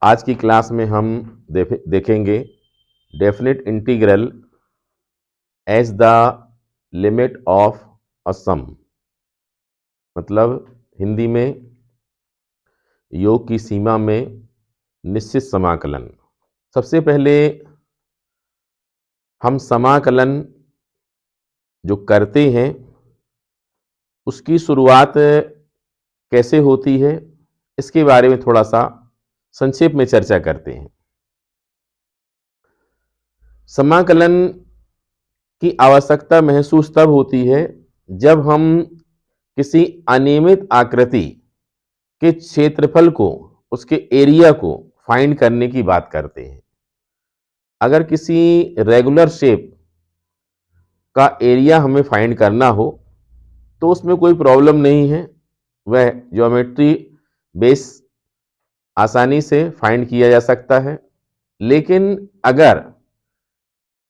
आज की क्लास में हम देखेंगे definite integral as the limit of a sum, मतलब हिंदी में योग की सीमा में निश्चित समाकलन। सबसे पहले हम समाकलन जो करते हैं उसकी शुरुआत कैसे होती है, इसके बारे में थोड़ा सा संक्षेप में चर्चा करते हैं। समाकलन की आवश्यकता महसूस तब होती है जब हम किसी अनियमित आकृति के क्षेत्रफल को, उसके एरिया को फाइंड करने की बात करते हैं। अगर किसी रेगुलर शेप का एरिया हमें फाइंड करना हो तो उसमें कोई प्रॉब्लम नहीं है, वह ज्योमेट्री बेस आसानी से फाइंड किया जा सकता है। लेकिन अगर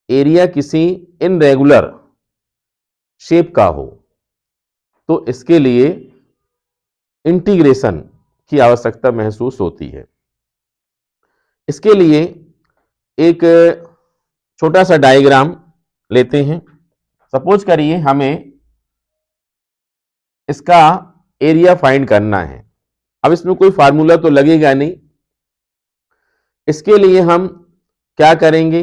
एरिया किसी इनरेगुलर शेप का हो तो इसके लिए इंटीग्रेशन की आवश्यकता महसूस होती है। इसके लिए एक छोटा सा डायग्राम लेते हैं। सपोज करिए हमें इसका एरिया फाइंड करना है। अब इसमें कोई फार्मूला तो लगेगा नहीं, इसके लिए हम क्या करेंगे,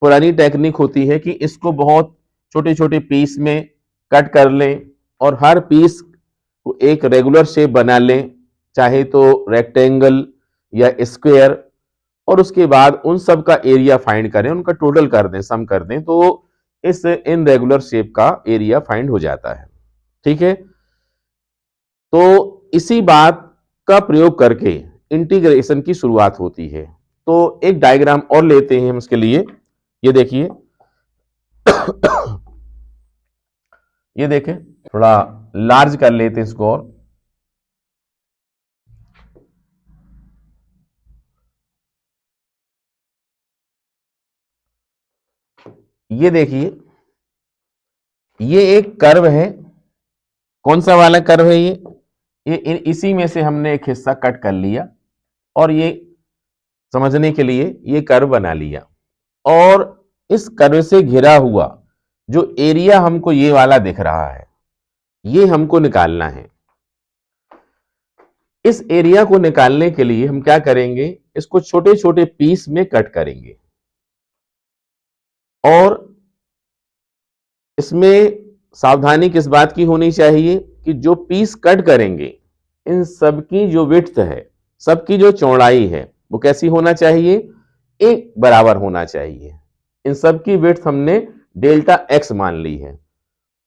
पुरानी टेक्निक होती है कि इसको बहुत छोटे छोटे पीस में कट कर लें और हर पीस को एक रेगुलर शेप बना लें, चाहे तो रेक्टेंगल या स्क्वायर, और उसके बाद उन सब का एरिया फाइंड करें, उनका टोटल कर दें, सम कर दें, तो इस इनरेगुलर शेप का एरिया फाइंड हो जाता है। ठीक है, तो इसी बात का प्रयोग करके इंटीग्रेशन की शुरुआत होती है। तो एक डायग्राम और लेते हैं हम इसके लिए। ये देखिए, ये देखें, थोड़ा लार्ज कर लेते हैं इसको और ये देखिए, ये एक कर्व है। कौन सा वाला कर्व है ये इसी में से हमने एक हिस्सा कट कर लिया और ये समझने के लिए ये कर्व बना लिया, और इस कर्व से घिरा हुआ जो एरिया हमको ये वाला दिख रहा है, ये हमको निकालना है। इस एरिया को निकालने के लिए हम क्या करेंगे, इसको छोटे छोटे पीस में कट करेंगे और इसमें सावधानी किस बात की होनी चाहिए कि जो पीस कट करेंगे इन सबकी जो विड्थ है, सबकी जो चौड़ाई है, वो कैसी होना चाहिए, एक बराबर होना चाहिए। इन सबकी विड्थ हमने डेल्टा एक्स मान ली है,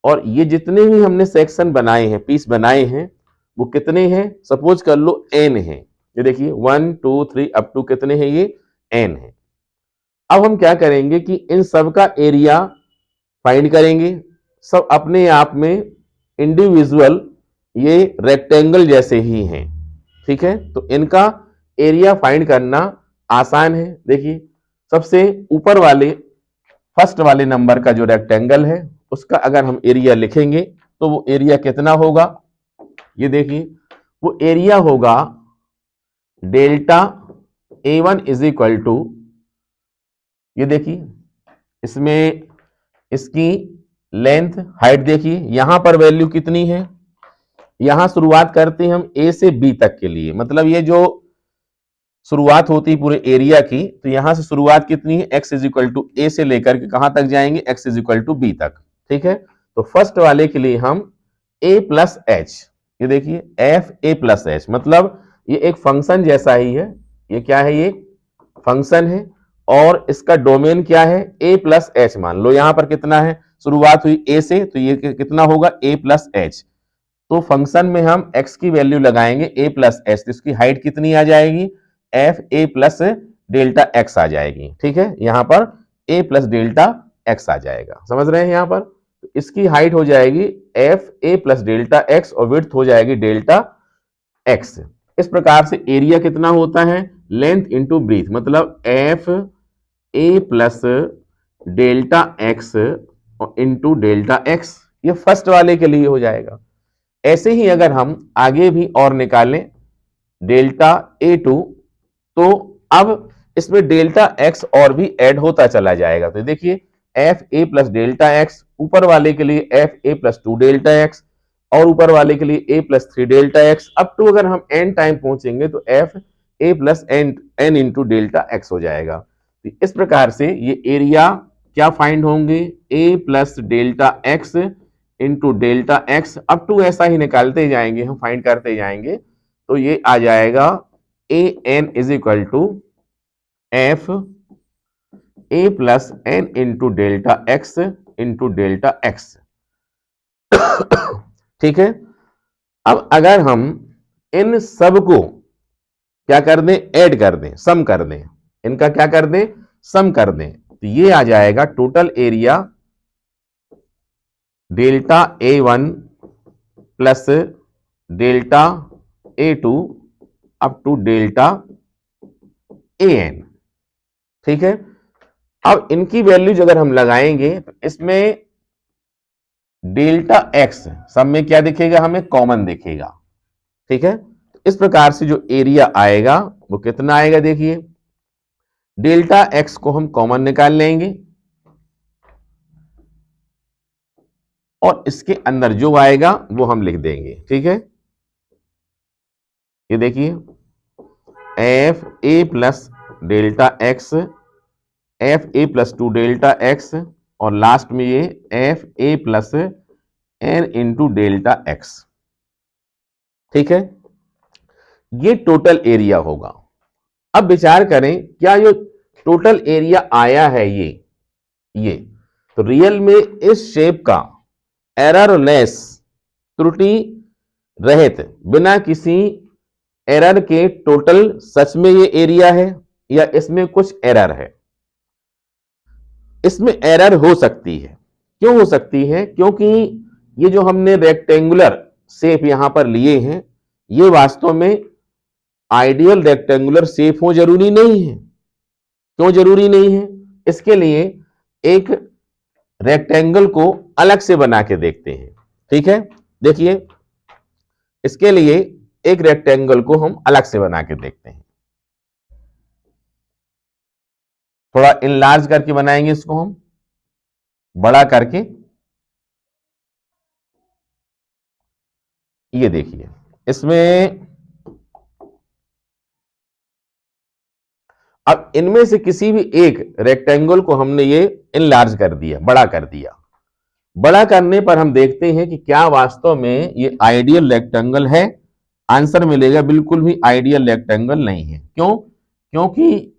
और ये जितने भी हमने सेक्शन बनाए हैं, पीस बनाए हैं, वो कितने हैं, सपोज कर लो एन है। ये देखिए 1 2 3 अप टू कितने हैं, ये एन है। अब हम क्या करेंगे कि इन सब का एरिया फाइंड करेंगे। सब अपने आप में इंडिविजुअल ये रेक्टेंगल जैसे ही हैं, ठीक है, तो इनका एरिया फाइंड करना आसान है। देखिए, सबसे ऊपर वाले फर्स्ट वाले नंबर का जो रेक्टेंगल है उसका अगर हम एरिया लिखेंगे तो वो एरिया कितना होगा, ये देखिए, वो एरिया होगा delta A1 is equal to, ये देखिए, इसमें इसकी लेंथ हाइट देखिए, यहां पर वैल्यू कितनी है, यहां शुरुआत करते हैं हम A से B तक के लिए, मतलब ये जो शुरुआत होती है पूरे एरिया की, तो यहां से शुरुआत कितनी है, x is equal to A से लेकर के कहां तक जाएंगे, x is equal to B तक। ठीक है, तो फर्स्ट वाले के लिए हम a प्लस एच, ये देखिए एफ ए प्लस एच, मतलब ये एक फंक्शन जैसा ही है। ये क्या है, ये फंक्शन है और इसका डोमेन क्या है, a प्लस एच। मान लो यहां पर कितना है, शुरुआत हुई a से, तो ये कितना होगा, a प्लस एच। तो फंक्शन में हम x की वैल्यू लगाएंगे a प्लस एच, तो इसकी हाइट कितनी आ जाएगी, एफ ए प्लस डेल्टा एक्स आ जाएगी। ठीक है, यहां पर a प्लस डेल्टा एक्स आ जाएगा, समझ रहे हैं यहां पर। तो इसकी हाइट हो जाएगी एफ ए प्लस डेल्टा एक्स और विड्थ हो जाएगी डेल्टा एक्स। इस प्रकार से एरिया कितना होता है, लेंथ इंटू ब्रीथ, मतलब F A plus delta X into delta x, ये फर्स्ट वाले के लिए हो जाएगा। ऐसे ही अगर हम आगे भी और निकालें, डेल्टा A2 तो अब इसमें डेल्टा एक्स और भी ऐड होता चला जाएगा। तो देखिए एफ ए प्लस डेल्टा एक्स, ऊपर वाले के लिए एफ ए प्लस 2 डेल्टा एक्स, और ऊपर वाले के लिए A plus 3 delta X, up to अगर हम एन टाइम पहुंचेंगे तो एफ ए plus N into delta X हो जाएगा। तो इस प्रकार से ये एरिया क्या फाइंड होंगे, A plus delta X into delta X, up to ऐसा ही निकालते जाएंगे, हम फाइंड करते जाएंगे। तो ये आ जाएगा A N is equal to F A plus N into delta X into delta X. ठीक है। अब अगर हम इन सब को क्या कर दें, ऐड कर दें, सम कर दें, इनका क्या कर दें, सम कर दें, तो ये आ जाएगा total area delta A one plus delta A two up to delta A N. ठीक है। अब इनकी वैल्यूज अगर हम लगाएंगे तो इसमें डेल्टा एक्स सब में क्या दिखेगा, हमें कॉमन दिखेगा। ठीक है। इस प्रकार से जो एरिया आएगा वो कितना आएगा, देखिए डेल्टा एक्स को हम कॉमन निकाल लेंगे और इसके अंदर जो आएगा वो हम लिख देंगे। ठीक है। ये देखिए एफ ए प्लस डेल्टा एक्स, एफ ए प्लस 2 डेल्टा एक्स, और लास्ट में ये एफ ए plus N into delta X. ठीक है। ये टोटल एरिया होगा। अब विचार करें क्या जो टोटल एरिया आया है ये तो रियल में इस शेप का एररलेस, त्रुटि रहित, बिना किसी एरर के टोटल सच में ये एरिया है या इसमें कुछ एरर है? इसमें एरर हो सकती है। क्यों हो सकती है? क्योंकि ये जो हमने रेक्टेंगुलर शेप यहां पर लिए हैं ये वास्तव में आइडियल रेक्टेंगुलर शेप हो जरूरी नहीं है। क्यों जरूरी नहीं है? इसके लिए एक रेक्टेंगल को अलग से बना के देखते हैं। ठीक है। देखिए इसके लिए एक रेक्टेंगल को हम अलग से बना के देखते हैं, थोड़ा इनलार्ज करके बनाएंगे इसको, हम बड़ा करके। ये देखिए इसमें अब इनमें से किसी भी एक रेक्टेंगल को हमने ये इनलार्ज कर दिया, बड़ा कर दिया। बड़ा करने पर हम देखते हैं कि क्या वास्तव में ये आइडियल रेक्टेंगल है। आंसर मिलेगा बिल्कुल भी आइडियल रेक्टेंगल नहीं है। क्यों? क्योंकि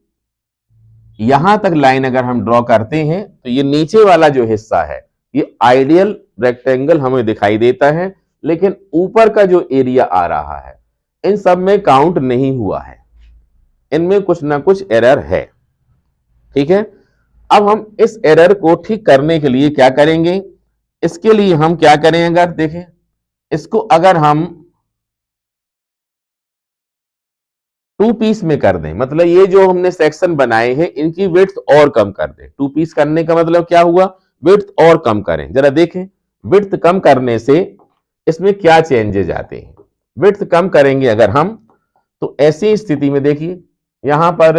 यहां तक लाइन अगर हम ड्रॉ करते हैं तो ये नीचे वाला जो हिस्सा है ये आइडियल रेक्टेंगल हमें दिखाई देता है, लेकिन ऊपर का जो एरिया आ रहा है इन सब में काउंट नहीं हुआ है, इनमें कुछ ना कुछ एरर है। ठीक है। अब हम इस एरर को ठीक करने के लिए क्या करेंगे, इसके लिए हम क्या करें, अगर देखें इसको अगर हम 2 पीस में कर दें, मतलब ये जो हमने सेक्शन बनाए हैं इनकी विड्थ और कम कर दें। 2 पीस करने का मतलब क्या हुआ, विड्थ और कम करें। जरा देखें विड्थ कम करने से इसमें क्या चेंजेज आते हैं। विड्थ कम करेंगे अगर हम तो ऐसी स्थिति में देखिए यहां पर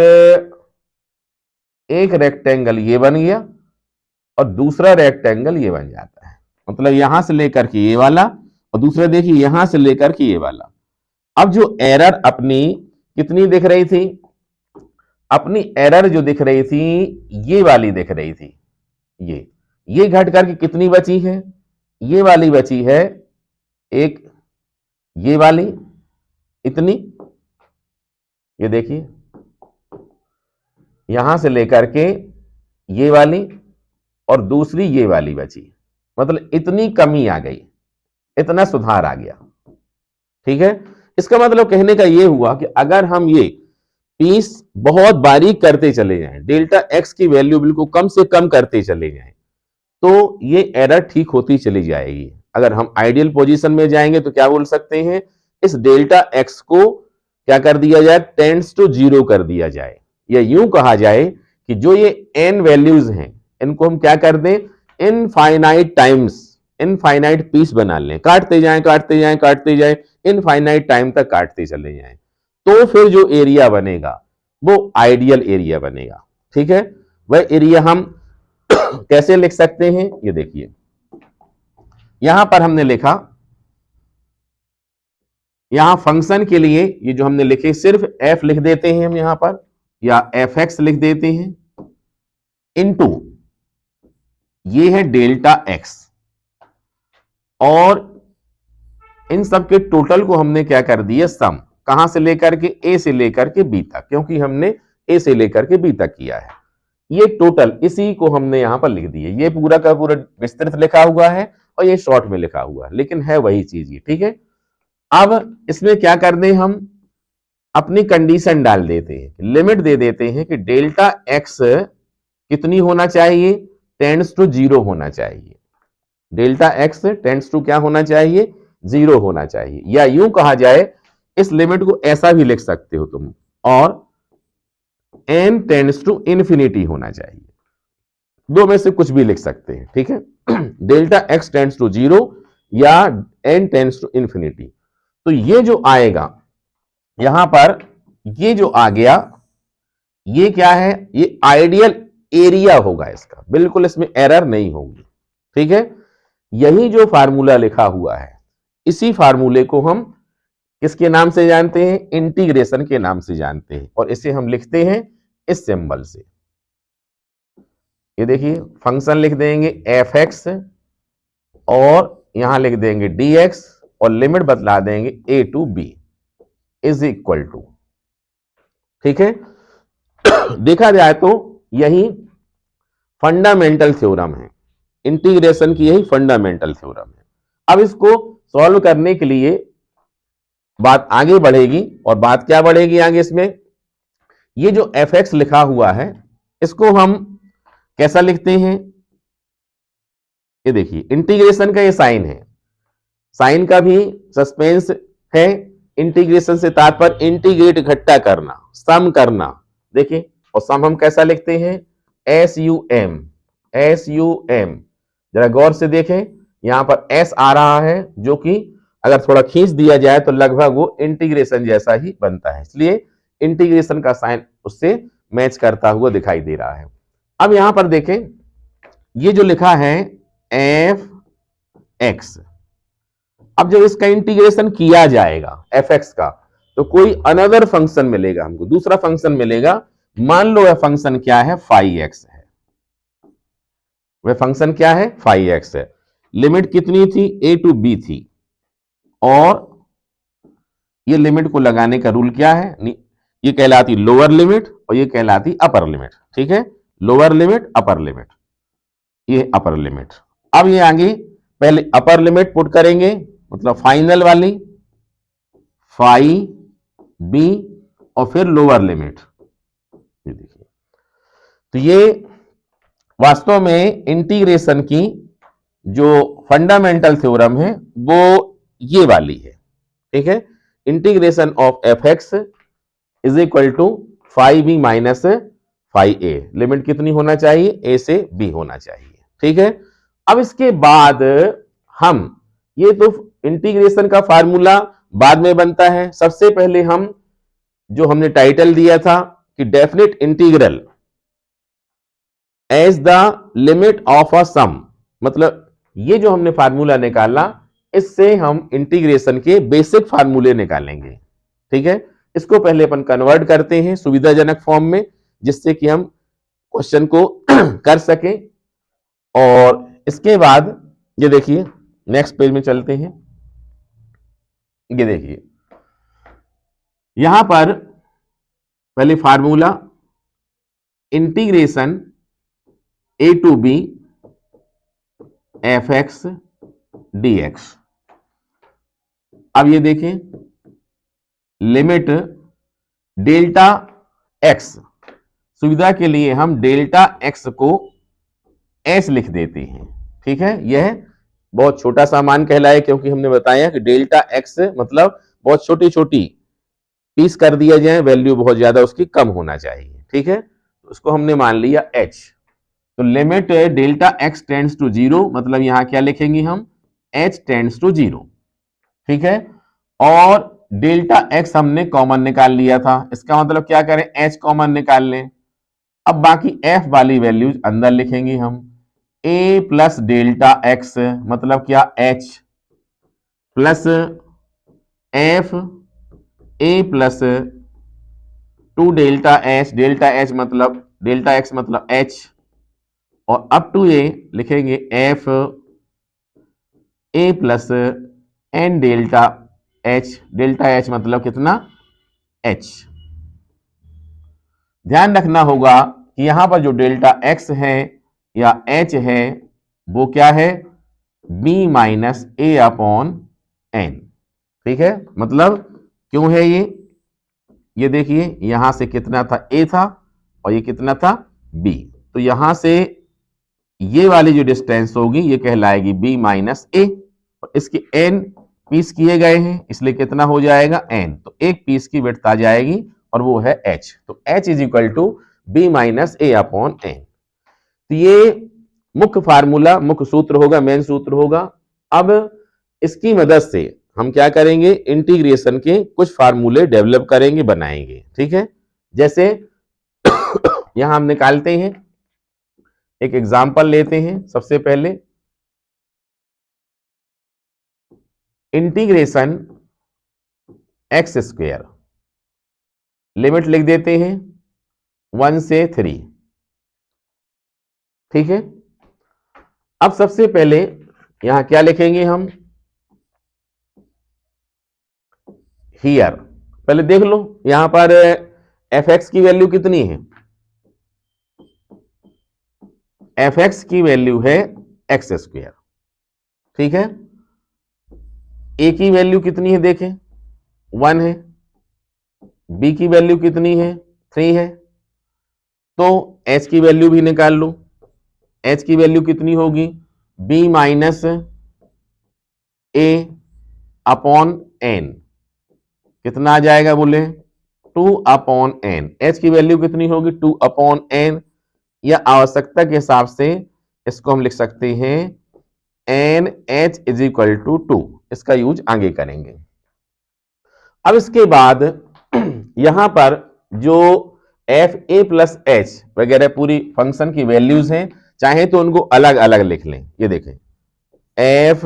एक रेक्टेंगल ये बन गया और दूसरा रेक्टेंगल ये बन जाता है, मतलब यहां से लेकर के ये वाला और दूसरा देखिए यहां से लेकर के ये वाला। अब जो एरर अपनी कितनी दिख रही थी, अपनी एरर जो दिख रही थी ये वाली दिख रही थी, ये घट करके कितनी बची है, ये वाली बची है एक, ये वाली इतनी, ये देखिए यहां से लेकर के ये वाली और दूसरी ये वाली बची, मतलब इतनी कमी आ गई, इतना सुधार आ गया। ठीक है। इसका मतलब कहने का ये हुआ कि अगर हम ये पीस बहुत बारीक करते चले जाएं, डेल्टा एक्स की वैल्यू बिल्कुल कम से कम करते चले जाएं, तो ये एरर ठीक होती चली जाएगी। अगर हम आइडियल पोजीशन में जाएंगे तो क्या बोल सकते हैं, इस डेल्टा एक्स को क्या कर दिया जाए, टेंड्स टू 0 कर दिया जाए, या यूं कहा जाए कि जो ये n वैल्यूज हैं इनको हम क्या कर दें, इनफाइनाइट टाइम्स, इनफाइनाइट पीस बना लें, काटते जाएं काटते जाएं काटते जाएं, इनफाइनाइट टाइम तक काटते चले जाएं, तो फिर जो एरिया बनेगा वो आइडियल एरिया बनेगा। ठीक है, वह एरिया हम कैसे लिख सकते हैं, ये देखिए यहां पर हमने लिखा, यहां फंक्शन के लिए ये जो हमने लिखे सिर्फ f लिख देते हैं हम यहां पर, या fx लिख देते हैं, इनटू ये है डेल्टा x, और इन सब के टोटल को हमने क्या कर दिया, सम, कहां से लेकर के, a से लेकर के b तक, क्योंकि हमने a से लेकर के b तक किया है। ये टोटल इसी को हमने यहां पर लिख दिया। ये पूरा का पूरा विस्तृत लिखा हुआ है और ये शॉर्ट में लिखा हुआ है, लेकिन है वही चीज ये। ठीक है, अब इसमें क्या कर दें, हम अपनी कंडीशन डाल देते हैं, लिमिट दे देते हैं कि डेल्टा एक्स कितनी होना चाहिए, टेंड्स टू 0 होना चाहिए। डेल्टा एक्स टेंड्स टू क्या होना चाहिए, 0 होना चाहिए। या यूं कहा जाए, इस लिमिट को ऐसा भी लिख सकते हो तुम, और n टेंड्स टू इंफिनिटी होना चाहिए। दो में से कुछ भी लिख सकते हैं। ठीक है, डेल्टा एक्स टेंड्स टू 0 या n टेंड्स टू इंफिनिटी। तो ये जो आएगा यहां पर, ये जो आ गया, ये क्या है, ये आइडियल एरिया होगा इसका, बिल्कुल इसमें एरर नहीं होगी। ठीक है, यही जो फार्मूला लिखा हुआ है, इसी फार्मूले को हम किसके नाम से जानते हैं, इंटीग्रेशन के नाम से जानते हैं, और इसे हम लिखते हैं इस सिंबल से। ये देखिए फंक्शन लिख देंगे एफ एक्स, और यहां लिख देंगे डी एक्स, और लिमिट बतला देंगे A to B is equal to. ठीक है, देखा जाए तो यही फंडामेंटल थ्योरम है, इंटीग्रेशन की यही फंडामेंटल थ्योरम है। अब इसको सॉल्व करने के लिए बात आगे बढ़ेगी, और बात क्या बढ़ेगी आगे इसमें, ये जो एफ एक्स लिखा हुआ है इसको हम कैसा लिखते हैं, ये देखिए इंटीग्रेशन का ये साइन है, साइन का भी सस्पेंस है। इंटीग्रेशन से तात्पर्य इंटीग्रेट, इकट्ठा करना, सम करना। देखिए, और सम हम कैसा लिखते हैं, S U M, S U M. जरा गौर से देखें, यहां पर एस आ रहा है, जो कि अगर थोड़ा खींच दिया जाए तो लगभग वो इंटीग्रेशन जैसा ही बनता है, इसलिए इंटीग्रेशन का साइन उससे मैच करता हुआ दिखाई दे रहा है। अब यहां पर देखें, ये जो लिखा है एफ एक्स, अब जब इसका इंटीग्रेशन किया जाएगा एफ एक्स का, तो कोई अनदर फंक्शन मिलेगा हमको, दूसरा फंक्शन मिलेगा। मान लो वह फंक्शन क्या है, फाई एक्स है। वह फंक्शन क्या है, फाई एक्स है। लिमिट कितनी थी, ए टू बी थी, और ये लिमिट को लगाने का रूल क्या है, ये कहलाती लोअर लिमिट और ये कहलाती अपर लिमिट। ठीक है, लोअर लिमिट, अपर लिमिट, ये अपर लिमिट। अब ये आगे पहले अपर लिमिट पुट करेंगे, मतलब फाइनल वाली फाई बी, और फिर लोअर लिमिट। ये देखिए, तो ये वास्तव में इंटीग्रेशन की जो फंडामेंटल थ्योरम है वो ये वाली है। ठीक है, integration of F X is equal to phi B minus phi A. Limit कितनी होना चाहिए, ए से बी होना चाहिए। ठीक है, अब इसके बाद हम, ये तो इंटीग्रेशन का फार्मूला बाद में बनता है, सबसे पहले हम जो हमने टाइटल दिया था कि definite integral as the limit of a sum, मतलब ये जो हमने फार्मूला निकाला, इससे हम इंटीग्रेशन के बेसिक फार्मूले निकालेंगे। ठीक है, इसको पहले अपन कन्वर्ट करते हैं सुविधाजनक फॉर्म में, जिससे कि हम क्वेश्चन को कर सकें। और इसके बाद ये देखिए, नेक्स्ट पेज में चलते हैं। ये देखिए, यहां पर पहले formula integration A to B F X D X. अब ये देखें, लिमिट डेल्टा एक्स, सुविधा के लिए हम डेल्टा एक्स को एस लिख देते हैं। ठीक है, यह बहुत छोटा सा मान कहलाए, क्योंकि हमने बताया कि डेल्टा एक्स मतलब बहुत छोटी छोटी पीस कर दिया जाए, वैल्यू बहुत ज्यादा उसकी कम होना चाहिए। ठीक है, तो उसको हमने मान लिया एच। तो limit delta x tends to 0, मतलब यहां क्या लिखेंगे हम, एच टेंड्स टू 0। ठीक है, और डेल्टा एक्स हमने कॉमन निकाल लिया था, इसका मतलब क्या करें, एच कॉमन निकाल लें। अब बाकी एफ वाली वैल्यूज अंदर लिखेंगे हम, ए प्लस डेल्टा एक्स मतलब क्या, एच प्लस एफ ए प्लस टू डेल्टा एच मतलब डेल्टा एक्स मतलब एच, और अप टू ए लिखेंगे एफ ए प्लस एन डेल्टा एच मतलब कितना, एच। ध्यान रखना होगा कि यहां पर जो डेल्टा एक्स है या एच है वो क्या है, B minus a upon N. ठीक है, मतलब क्यों है ये देखिए यहां से कितना था, ए था, और ये कितना था, बी। तो यहां से ये वाली जो डिस्टेंस होगी ये कहलाएगी बी माइनस ए, और इसके एन पीस किए गए हैं इसलिए कितना हो जाएगा, एन। तो एक पीस की विड्थ आ जाएगी और वो है एच। तो h is equal to b minus a upon n. तो ये मुख्य फार्मूला, मुख्य सूत्र होगा, मेन सूत्र होगा। अब इसकी मदद से हम क्या करेंगे, इंटीग्रेशन के कुछ फार्मूले डेवलप करेंगे, बनाएंगे। ठीक है, जैसे यहां हम निकालते हैं, एक एग्जांपल लेते हैं। सबसे पहले इंटीग्रेशन एक्स स्क्वायर, लिमिट लिख देते हैं 1 से 3। ठीक है, अब सबसे पहले यहां क्या लिखेंगे हम, हियर। पहले देख लो यहां पर एफ एक्स की वैल्यू कितनी है, एफ एक्स की वैल्यू है एक्स स्क्वायर। ठीक है, ए की वैल्यू कितनी है देखें, 1 है, बी की वैल्यू कितनी है, 3 है। तो एच की वैल्यू भी निकाल लो, एच की वैल्यू कितनी होगी, B minus a upon N, कितना आ जाएगा बोले, 2 अपॉन एन। एच की वैल्यू कितनी होगी, 2 अपॉन एन, या आवश्यकता के हिसाब से इसको हम लिख सकते हैं n h is equal to 2। इसका यूज आगे करेंगे। अब इसके बाद यहां पर जो एफ ए प्लस एच वगैरह पूरी फंक्शन की वैल्यूज हैं, चाहे तो उनको अलग अलग लिख लें। ये देखें, F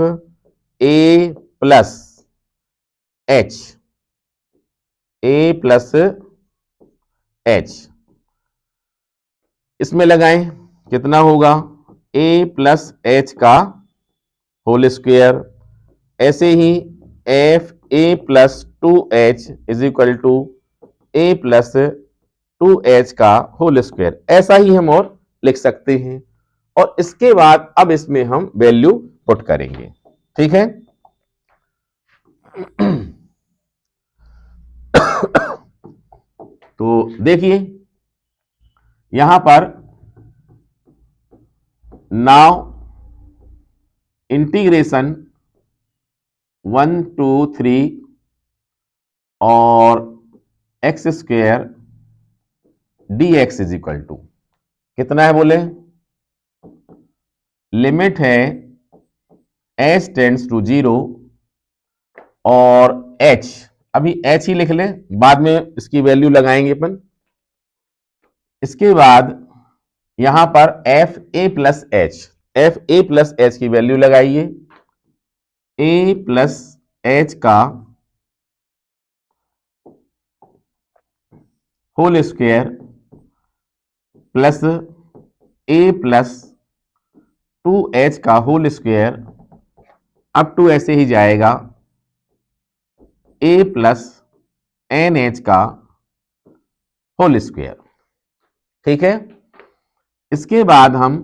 A plus H, A plus H, इसमें लगाएं कितना होगा, ए प्लस एच का होल स्क्वायर। ऐसे ही F A plus 2h is equal to A plus 2h का होल स्क्वायर। ऐसा ही हम और लिख सकते हैं, और इसके बाद अब इसमें हम वैल्यू पुट करेंगे। ठीक है, तो देखिए यहां पर नाउ इंटीग्रेशन 1 2 3 और x square d x is equal to कितना है बोले, लिमिट है एच टेंड्स टू 0 और एच, अभी एच ही लिख लें, बाद में इसकी वैल्यू लगाएंगे अपन। इसके बाद यहां पर F A plus H, F A plus H की वैल्यू लगाइए, ए प्लस एच का होल स्क्वायर प्लस ए प्लस 2h का होल स्क्वायर अप टू ऐसे ही जाएगा ए प्लस एन एच का होल स्क्वायर। ठीक है, इसके बाद हम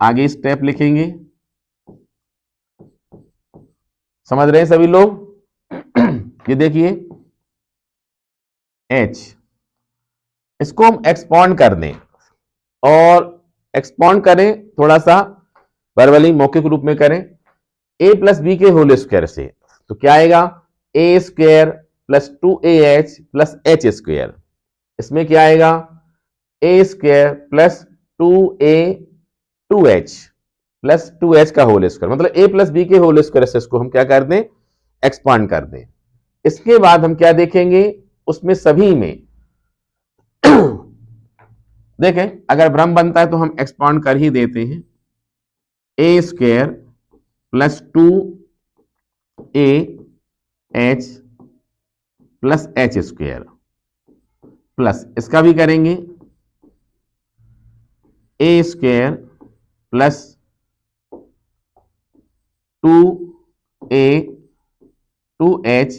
आगे स्टेप लिखेंगे। समझ रहे हैं सभी लोग? ये देखिए h, इसको हम एक्सपॉन्ड कर दें, और एक्सपॉन्ड करें थोड़ा सा वर्बली मौखिक रूप में करें, a प्लस बी के होल स्क्वायर से, तो क्या आएगा, A square plus 2ah plus H square. इसमें क्या आएगा, A square plus 2a 2h plus 2h का होल स्क्वायर, मतलब a प्लस बी के होल स्क्वायर से इसको हम क्या कर दें, एक्सपांड कर दें। इसके बाद हम क्या देखेंगे, उसमें सभी में देखें अगर ब्रह्म बनता है तो हम एक्सपांड कर ही देते हैं, A square plus 2 AH plus H square plus इसका भी करेंगे ए square plus 2A 2H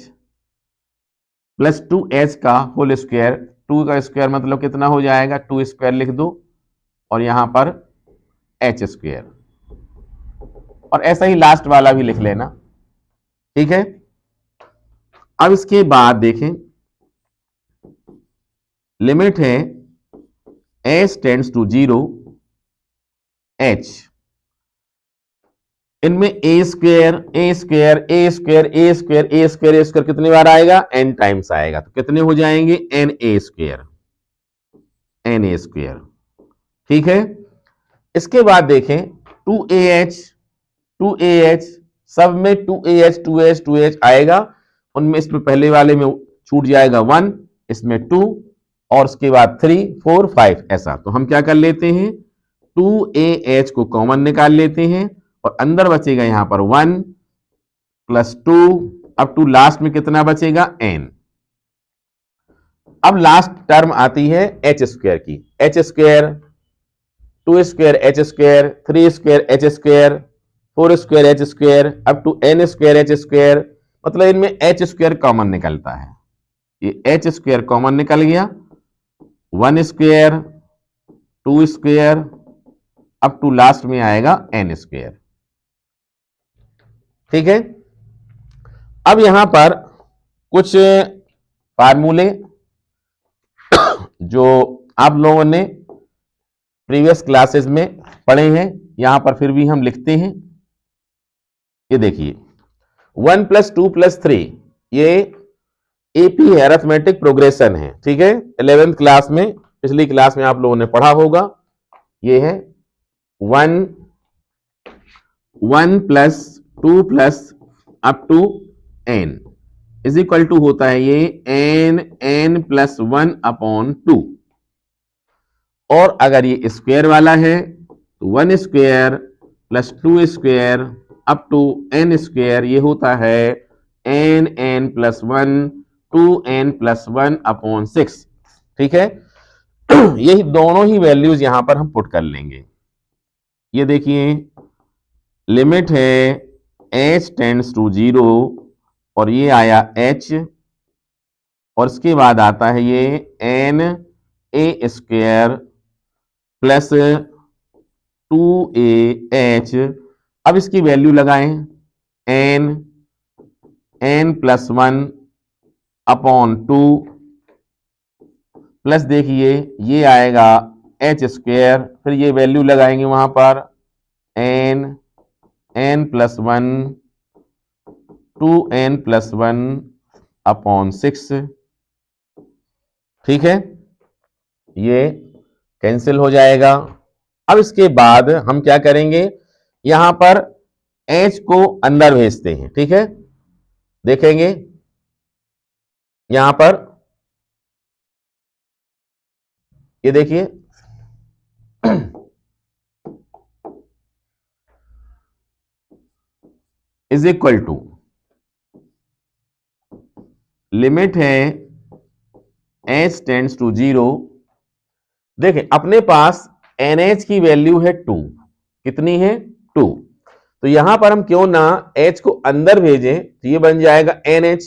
plus 2H का होल स्क्वायर, 2 का स्क्वायर मतलब कितना हो जाएगा, 2 स्क्वायर लिख दो और यहां पर H स्क्वायर, और ऐसा ही लास्ट वाला भी लिख लेना, ठीक है। अब इसके बाद देखें, लिमिट है h टेंड्स टू 0 h, इनमें ए स्क्वायर ए स्क्वायर ए स्क्वायर ए स्क्वायर ए स्क्वायर ए स्क्वायर कितनी बार आएगा, n टाइम्स आएगा, तो कितने हो जाएंगे, NA स्क्वायर, NA स्क्वायर, ठीक है। इसके बाद देखें 2AH सब में 2AH 2H 2H आएगा, उनमें इसमें पहले वाले में छूट जाएगा 1, इसमें 2 और उसके बाद 3 4 5 ऐसा, तो हम क्या कर लेते हैं 2AH को कॉमन निकाल लेते हैं और अंदर बचेगा यहां पर 1 प्लस 2 अब टू लास्ट में कितना बचेगा n। अब लास्ट टर्म आती है h स्क्वायर की, h square 2 square h square 3 square h square 4 square h square up to n square h square, मतलब इनमें h स्क्वायर कॉमन निकलता है, ये h स्क्वायर कॉमन निकल गया, 1 square 2 square up to last में आएगा n स्क्वायर, ठीक है। अब यहां पर कुछ फार्मूले जो आप लोगों ने प्रीवियस क्लासेस में पढ़े हैं, यहां पर फिर भी हम लिखते हैं। ये देखिए 1 + 2 + 3 ये एपी है, अरिथमेटिक प्रोग्रेशन है, ठीक है। 11th क्लास में, पिछली क्लास में आप लोगों ने पढ़ा होगा, ये है 1 + 2 + up to n is equal to होता है ये n + 1/2, और अगर ये स्क्वायर वाला है तो 1 square plus 2 square up to n square, ये होता है n + 1 2n + 1/6, ठीक है। यही दोनों ही वैल्यूज यहां पर हम पुट कर लेंगे। ये देखिए लिमिट है h टेंड्स टू 0 और ये आया h, और इसके बाद आता है ये NA स्क्वायर प्लस 2AH, अब इसकी वैल्यू लगाएं n + 1/2 प्लस देखिए ये आएगा h स्क्वायर, फिर ये वैल्यू लगाएंगे वहां पर n + 1 2n + 1/6, ठीक है, ये कैंसिल हो जाएगा। अब इसके बाद हम क्या करेंगे, यहां पर h को अंदर भेजते हैं, ठीक है। देखेंगे यहां पर ये देखिए इज इक्वल टू लिमिट है h टेंड्स टू 0। देखें अपने पास NH की वैल्यू है 2, कितनी है 2, तो यहां पर हम क्यों ना H को अंदर भेजें, तो ये बन जाएगा NH।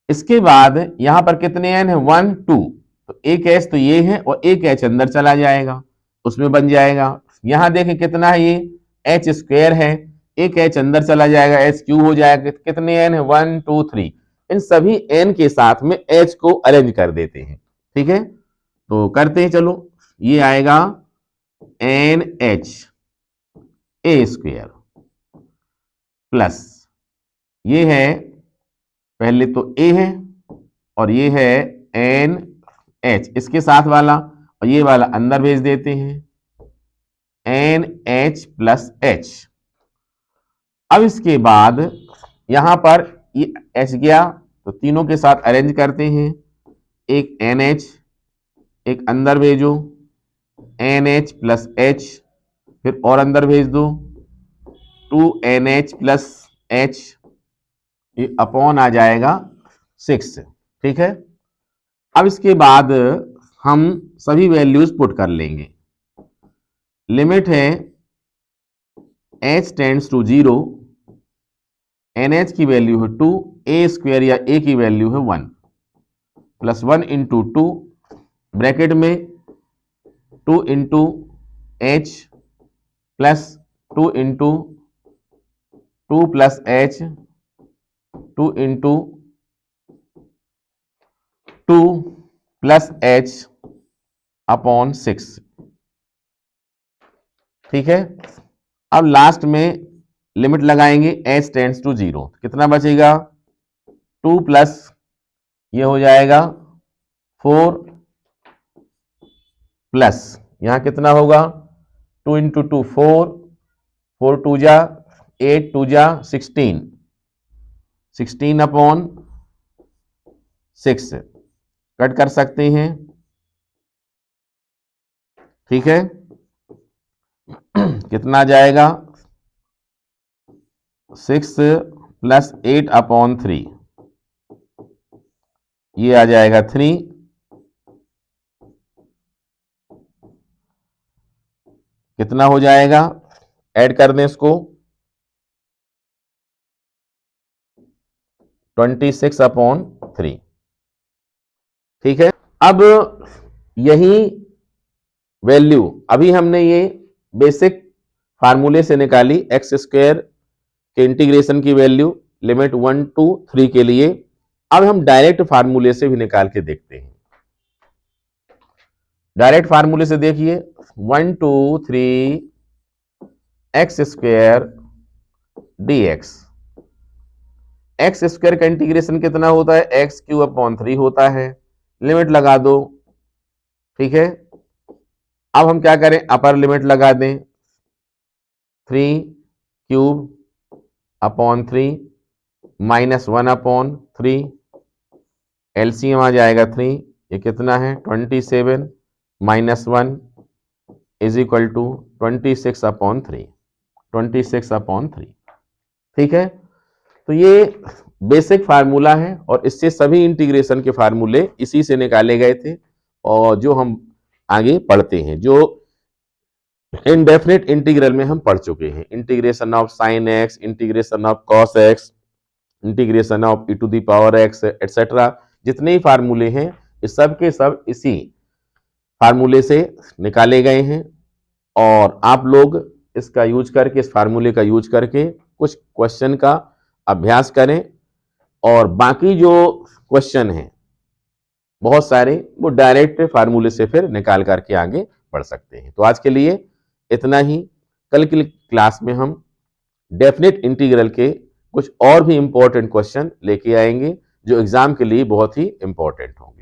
इसके बाद यहां पर कितने n है 1 2, तो एक H तो ये है और एक H अंदर चला जाएगा, उसमें बन जाएगा, यहां देखें कितना है ये H स्क्वायर है, एक H अंदर चला जाएगा H³ हो जाएगा, कितने n है 1 2 3, इन सभी n के साथ में H को अरेंज कर देते हैं, ठीक है। तो करते हैं, चलो ये आएगा NH A स्क्वायर प्लस ये है पहले तो A है और ये है NH इसके साथ वाला, और ये वाला अंदर भेज देते हैं NH + H। अब इसके बाद यहां पर ये H गया तो तीनों के साथ अरेंज करते हैं, एक NH, एक अंदर भेजो NH प्लस H, फिर और अंदर भेज दो 2NH प्लस H, ये अपॉन आ जाएगा 6। ठीक है, अब इसके बाद हम सभी वैल्यूज पुट कर लेंगे। लिमिट है h टेंड्स टू 0, NH की वैल्यू है 2, a स्क्वायर या a की वैल्यू है 1, प्लस 1 इंटू 2 ब्रैकेट में 2 into h plus 2 into 2 plus h, 2 into 2 plus h upon 6। ठीक है, अब लास्ट में लिमिट लगाएंगे h टेंड्स टू 0, कितना बचेगा 2 प्लस ये हो जाएगा 4 प्लस यहां कितना होगा 2 इंटू 2 4, 4 टू जा 8, 2 जा 16, 16 अपॉन 6 कट कर सकते हैं। ठीक है, कितना आ जाएगा 6 प्लस 8 अपॉन 3, ये आ जाएगा 3, कितना हो जाएगा ऐड कर दें इसको 26 अपॉन 3। ठीक है, अब यही वैल्यू अभी हमने ये बेसिक फार्मूले से निकाली, एक्स स्क्वायर के इंटीग्रेशन की वैल्यू लिमिट 1 to 3 के लिए। अब हम डायरेक्ट फार्मूले से भी निकाल के देखते हैं। डायरेक्ट फार्मूले से देखिए 1 to 3 x square dx, x square का इंटीग्रेशन कितना होता है एक्स क्यूब अपॉन 3 होता है, लिमिट लगा दो। ठीक है, अब हम क्या करें अपर लिमिट लगा दें 3 cube upon 3 minus 1 upon 3, LCM आ जाएगा 3, ये कितना है 27 minus 1 is equal to 26 upon 3, 26 upon 3। ठीक है, तो ये बेसिक फार्मूला है और इससे सभी इंटीग्रेशन के फार्मूले इसी से निकाले गए थे और जो हम आगे पढ़ते हैं, जो इनडेफिनिट इंटीग्रल में हम पढ़ चुके हैं, integration of sine x, integration of cos x, integration of e to the power x etcetera, जितने ही फार्मूले हैं ये सब के सब इसी फार्मूले से निकाले गए हैं। और आप लोग इसका यूज करके, इस फार्मूले का यूज करके कुछ क्वेश्चन का अभ्यास करें और बाकी जो क्वेश्चन हैं बहुत सारे वो डायरेक्ट फार्मूले से फिर निकाल करके आगे बढ़ सकते हैं। तो आज के लिए इतना ही, कल की क्लास में हम डेफिनेट इंटीग्रल के कुछ और भी इंपॉर्टेंट क्वेश्चन लेके आएंगे जो एग्जाम के लिए बहुत ही इंपॉर्टेंट होंगे।